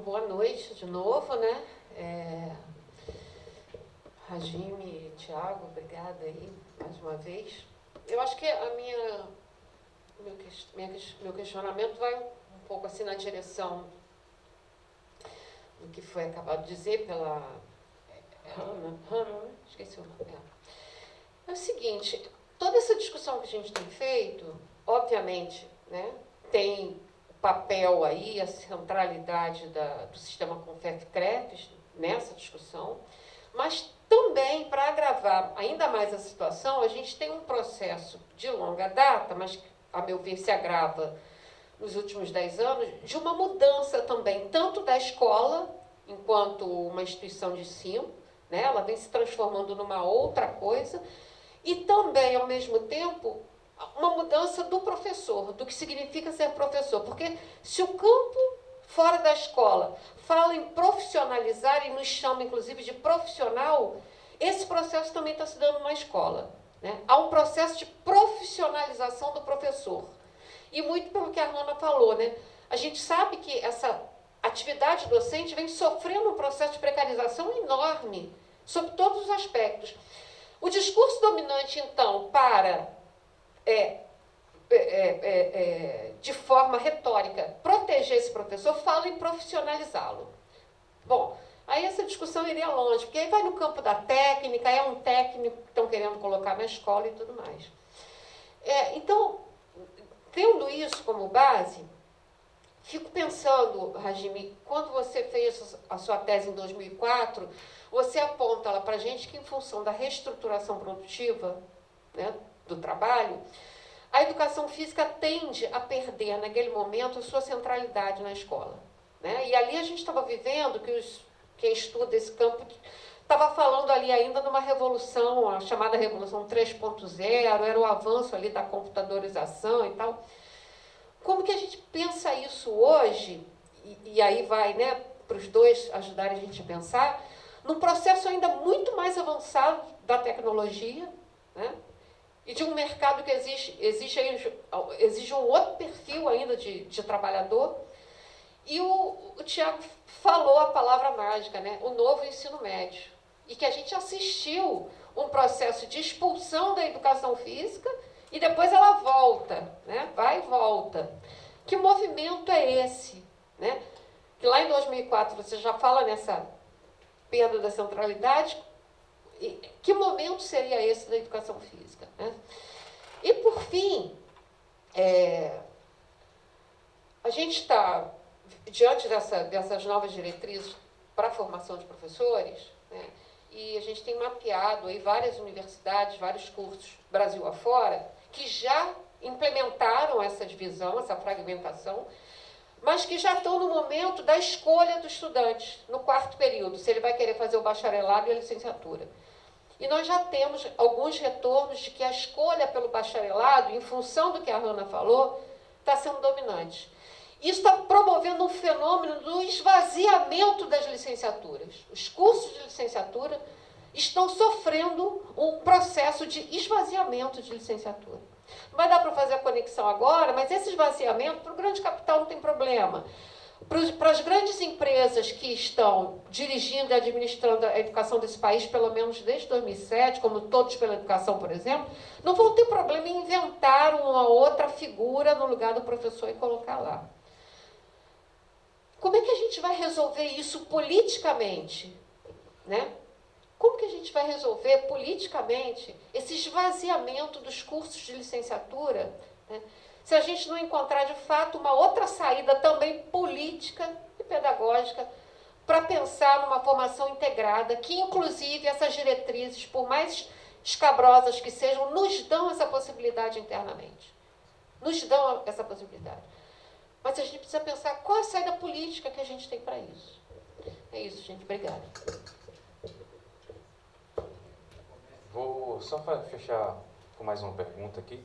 boa noite de novo, né? Rajime, Thiago, obrigada aí mais uma vez. Eu acho que meu questionamento vai um pouco assim na direção do que foi acabado de dizer pela Hannah, esqueci o nome. É o seguinte, toda essa discussão que a gente tem feito, obviamente, né, tem papel aí, a centralidade do sistema Confef-CREFES nessa discussão, mas também, para agravar ainda mais a situação, a gente tem um processo de longa data, mas, a meu ver, se agrava nos últimos 10 anos, de uma mudança também, tanto da escola, enquanto uma instituição de ensino, né, ela vem se transformando numa outra coisa, e também, ao mesmo tempo, uma mudança do professor, do que significa ser professor. Porque se o campo fora da escola fala em profissionalizar e nos chama, inclusive, de profissional, esse processo também está se dando na escola. Né? Há um processo de profissionalização do professor. E muito pelo que a Hannah falou, né? A gente sabe que essa atividade docente vem sofrendo um processo de precarização enorme, sob todos os aspectos. O discurso dominante, então, de forma retórica, proteger esse professor, fala em profissionalizá-lo. Bom, aí essa discussão iria longe, porque aí vai no campo da técnica, é um técnico que estão querendo colocar na escola e tudo mais. Então, tendo isso como base, fico pensando, Rajime, quando você fez a sua tese em 2004, você aponta lá para a gente que, em função da reestruturação produtiva, né, do trabalho, a educação física tende a perder, naquele momento, a sua centralidade na escola. Né? E ali a gente estava vivendo, quem estuda esse campo estava falando ali ainda de uma revolução, a chamada Revolução 3.0, era o avanço ali da computadorização e tal. Como que a gente pensa isso hoje, e aí vai, né, para os dois ajudarem a gente a pensar, num processo ainda muito mais avançado da tecnologia, né, e de um mercado que exige um outro perfil ainda de trabalhador. E o Tiago falou a palavra mágica, né, o novo ensino médio. E que a gente assistiu um processo de expulsão da educação física e depois ela volta, né, vai e volta. Que movimento é esse? Né? Que lá em 2004 você já fala nessa perda da centralidade. Que momento seria esse da educação física? Né? E, por fim, a gente está, diante dessas novas diretrizes para a formação de professores, né, e a gente tem mapeado aí várias universidades, vários cursos, Brasil afora, que já implementaram essa divisão, essa fragmentação, mas que já estão no momento da escolha do estudante, no quarto período, se ele vai querer fazer o bacharelado e a licenciatura. E nós já temos alguns retornos de que a escolha pelo bacharelado, em função do que a Hannah falou, está sendo dominante. Isso está promovendo um fenômeno do esvaziamento das licenciaturas. Os cursos de licenciatura estão sofrendo um processo de esvaziamento de licenciatura. Não vai dar para fazer a conexão agora, mas esse esvaziamento, para o grande capital, não tem problema. Para as grandes empresas que estão dirigindo e administrando a educação desse país, pelo menos desde 2007, como Todos pela Educação, por exemplo, não vão ter problema em inventar uma outra figura no lugar do professor e colocar lá. Como é que a gente vai resolver isso politicamente? Né? Como que a gente vai resolver politicamente esse esvaziamento dos cursos de licenciatura, né, se a gente não encontrar, de fato, uma outra saída também política e pedagógica para pensar numa formação integrada, que, inclusive, essas diretrizes, por mais escabrosas que sejam, nos dão essa possibilidade internamente. Nos dão essa possibilidade. Mas a gente precisa pensar qual a saída política que a gente tem para isso. É isso, gente. Obrigada. Vou só fechar com mais uma pergunta aqui.